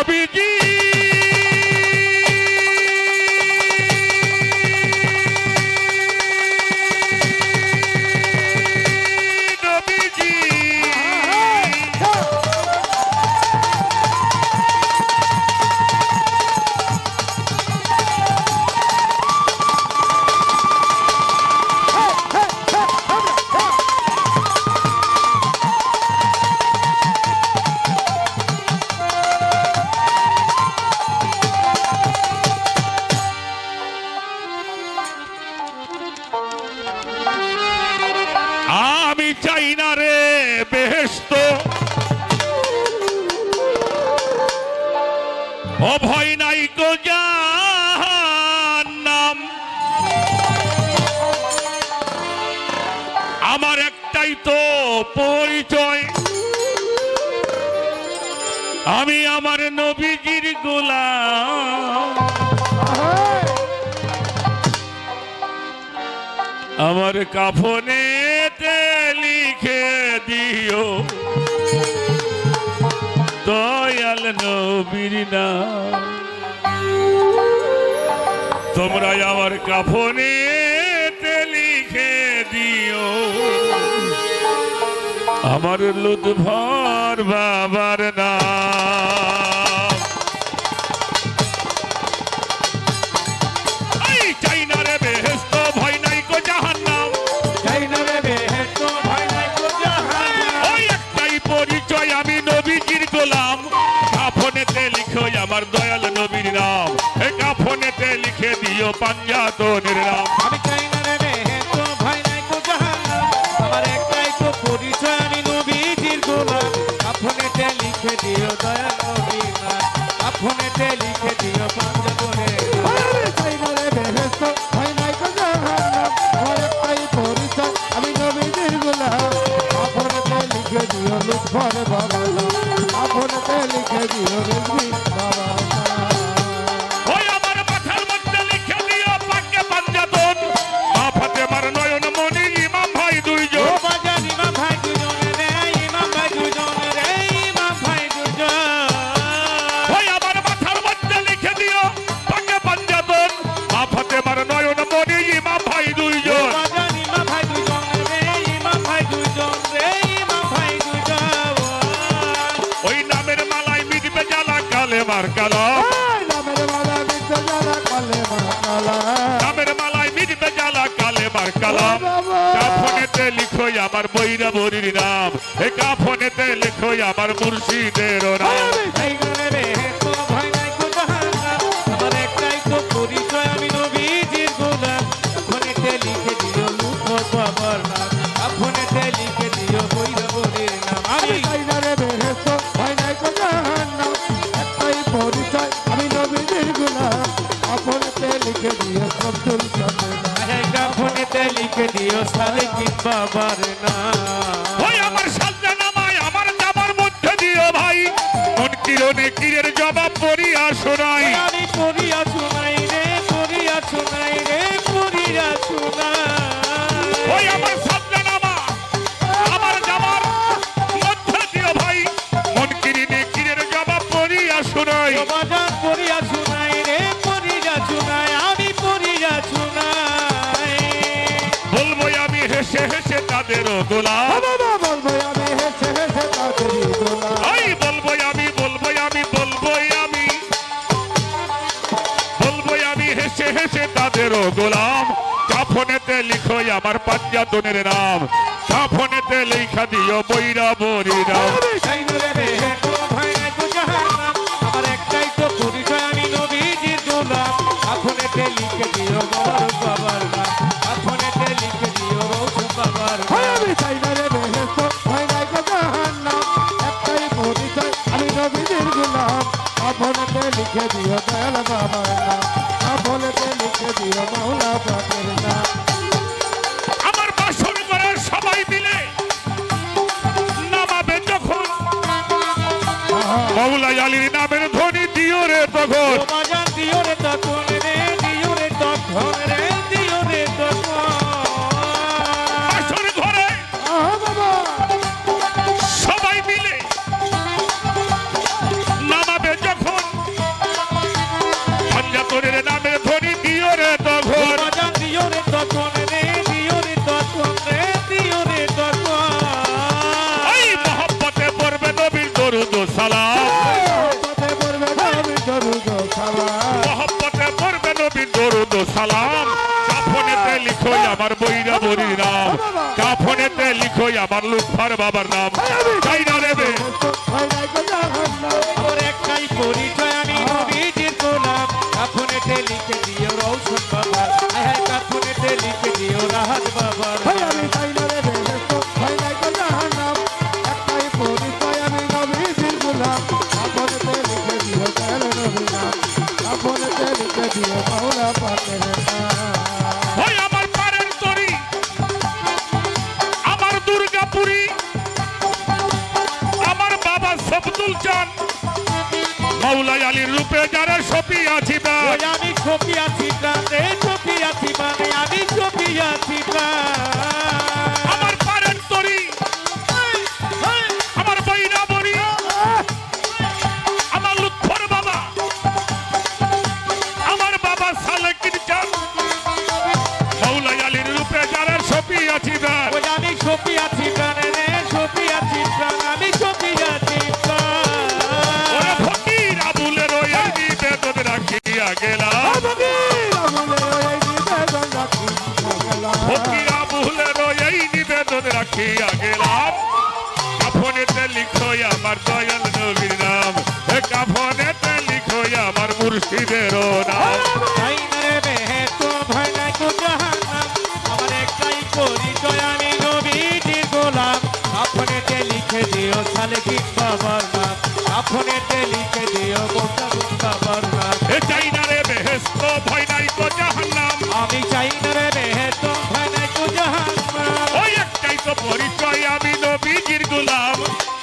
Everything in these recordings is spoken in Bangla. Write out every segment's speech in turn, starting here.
নবীজি চাই না রে বেহেশত অভয় নাই গো জাহান্নাম আমার একটাই তো পরিচয় আমি আমার নবীজির গোলাম আমার কাফনে লিখে দিও দয়াল নবীর নাম তোমরা আমার কাফনে লিখে দিও আমার লুৎফর বাবার নাম চাই না রে বেহেশত ভয় নাই গো জাহান্নাম চাই না রে বেহেশত ভয় নাই গো জাহান্নাম ওই একটাই পরিচয় আমি নবীজির গোলাম কাফনেতে লিখো আমার দয়াল নবীর নাম এই কাফনেতে লিখে দিও পাঞ্জাতনের নাম আমি চাই না রে বেহেশত ভয় নাই গো জাহান্নাম আমার একটাই তো পরিচয় আমি নবীজির গোলাম কাফনেতে লিখে দিও দয়াল নবীর নাম কাফনেতে লিখে দিও পাঞ্জাতনের আমার মাথার মধ্যে লিখে দিও পাকে পাঞ্জাতন মা ফাতেমার নয়ন মনি ইমাম ভাই দুইজন ইমাম ভাই দুইজন রে ইমাম ভাই দুইজন রে ইমাম ভাই দুইজন আমার মাথার মধ্যে লিখে দিও পাকে পাঞ্জাতন মা ফাতেমার নয়ন মনি ইমাম ভাই দুইজন ইমাম ভাই দুইজন রে ইমাম ভাই দুইজন রে ইমাম ভাই দুইজন ওই নামের মালাই মিটবে জ্বালা কালেমার কালাম নামের মালাই মিটবে জ্বালা কালেমার কালাম কাফনেতে লিখো আমার বৈরা বরির নাম এ কাফনেতে লিখো আমার মুর্শিদের নাম ভয় নাই গো জাহান্নাম আমার একটাই তো পরিচয় আমি নবীজির গোলাম কাফনেতে লিখে দিও লুৎফর বাবার নাম কাফনেতে লিখে দিও বৈরা বরির নাম আমি চাই না রে বেহেশত ভয় নাই গো জাহান্নাম একটাই পরিচয় আমি নবীজির গোলাম কাফনেতে লিখে দিও আব্দুল কাদের কাফনেতে লিখে দিও সালেকিন বাবার নাম ওই আমার সাজদা নামায় আমার জামার মধ্যে দিও ভাই মন কিরণে কিরের জবাব পড়িয়া শোনাই আমি পড়িয়া শোনাই রে পড়িয়া শোনাই রে পড়িয়া শোনাই ওই আমার সাজদা নামা আমার জামার মধ্যে দিও ভাই মন কিরণে কিরের জবাব পড়িয়া শোনাই বাজান পড়িয়া শোনাই রে পড়িয়া শোনাই আমি পড়িয়া শোনাই বলবো আমি হেসে হেসে তাদেরও গোলাম বলবো আমি হেসে হেসে তাদেরই গোলাম এই বলবো আমি হেসে হেসে তাদেরও গোলাম কাফনেতে লিখো আমার পাঞ্জাতনের নাম কাফনেতে লেখা দিও বৈরা বরি নাম চাই না রে বেহেশত ভয় নাই গো জাহান্নাম আমার একটাই তো পরিচয় আমি নবীজির গোলাম কাফনেতে লিখে দিও বড় বাবার নাম কাফনেতে লিখে দিও রৌশন বাবার নাম আমি চাই না রে বেহেশত ভয় নাই গো জাহান্নাম একটাই পরিচয় আমি নবীজির গোলাম কাফনেতে লিখে দিও দয়াল বাবার নাম কাফনেতে লিখে দিও মাওলা পাকের নাম আমার বাসর ঘরে সবাই মিলে নামাবে যখন মাওলা আলীর নামের ধ্বনি দিও রে তখন বাজান দিও রে তখন রে দিও রে তখন রে দিও রে তখন বাসর ঘরে বাবা সবাই মিলে নামাবে যখন সালাম পথে পড়বে নবী দরুদ সালাম মহব্বতে পড়বে নবী দরুদ সালাম কাফনেতে লিখো আমার বৈরা বরির নাম কাফনেতে লিখো আমার লুৎফার বাবার নাম চাই না রে বেহেশত ভয় নাই গো জাহান্নাম আমার একটাই পরিচয় আমি নবীজির গোলাম কাফনেতে লিখে দিও রওশন বাবার হ্যাঁ কাফনেতে লিখে দিও রাহাত বাবার ভাই আমি চাই না রে বেহেশত ভয় নাই গো জাহান্নাম একটাই পরিচয় আমি নবীজির গোলাম আপনেতে লিখে দিও দয়াল নবীর নাম আপনেতে লিখে দিও মাওলা পাকের নাম ওই আমার পারের তরি আমার দুর্গাপুরী আমার বাবা সবদুল চান মাওলাই আলীর রূপে যারা সপি আছি বা ওই আমি ছবি আছি প্রাণে ছবি আছি মানে আমি ছবি আছি প্রাণ আমার পারের তরি আমার বৈরা বরি আমার লুৎফর বাবা আমার বাবা সালেকিন চান মাওলাই আলীর রূপে যারা সপি আছি বা ওই আমি ছবি আছি প্রাণে রে ছবি আছি প্রাণ আমি ছবি আছি প্রাণ ওরে ফকির আবুলের ওই নিবেদন রাখিয়া গেলাম ফকির আবুলের ওই নিবেদন রাখিয়া গেলাম কাফনেতে লিখো আমার দয়াল নবীর নাম কাফনেতে লিখো আমার মুর্শিদের নাম চাই না রে বেহেশত ভয় নাই গো জাহান্নাম আমার একটাই পরিচয় আমি নবীজির গোলাম আপনেতে লিখে দিও সালেকিন বাবার নাম আপনেতে লিখে দিও মোস্তাফিজ বাবার নাম এ চাই না রে বেহেশত ভয় নাই গো জাহান্নাম আমি চাই না রে বেহেশত ভয় নাই গো জাহান্নাম ওই একটাই তো পরিচয় আমি নবীজির গোলাম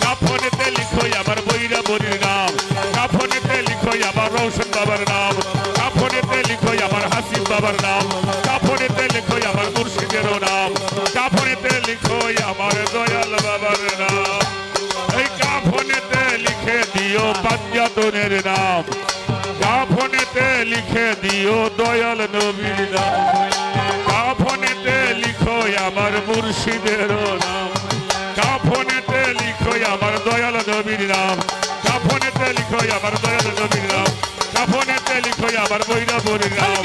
কাফনেতে লিখো আমার বৈরা বরির নাম কাফনেতে লিখো আমার রৌশন বাবার নাম কাফনেতে লিখো আমার হাসিব বাবার নাম কাফনেতে লিখো আমার মুর্শিদের নাম কাফনেতে লিখো আমার দয়াল বাবার নাম এই কাফনেতে লিখে দিও পাঞ্জাতনের নাম কাফনেতে লিখে দিও দয়াল নবীর নাম কাফনেতে লিখো আমার মুর্শিদের নাম কাফনেতে লিখো আমার দয়াল নবীর নাম কাফনেতে লিখো আমার দয়াল নবীর নাম কাফনেতে লিখো আমার বৈরা বরির নাম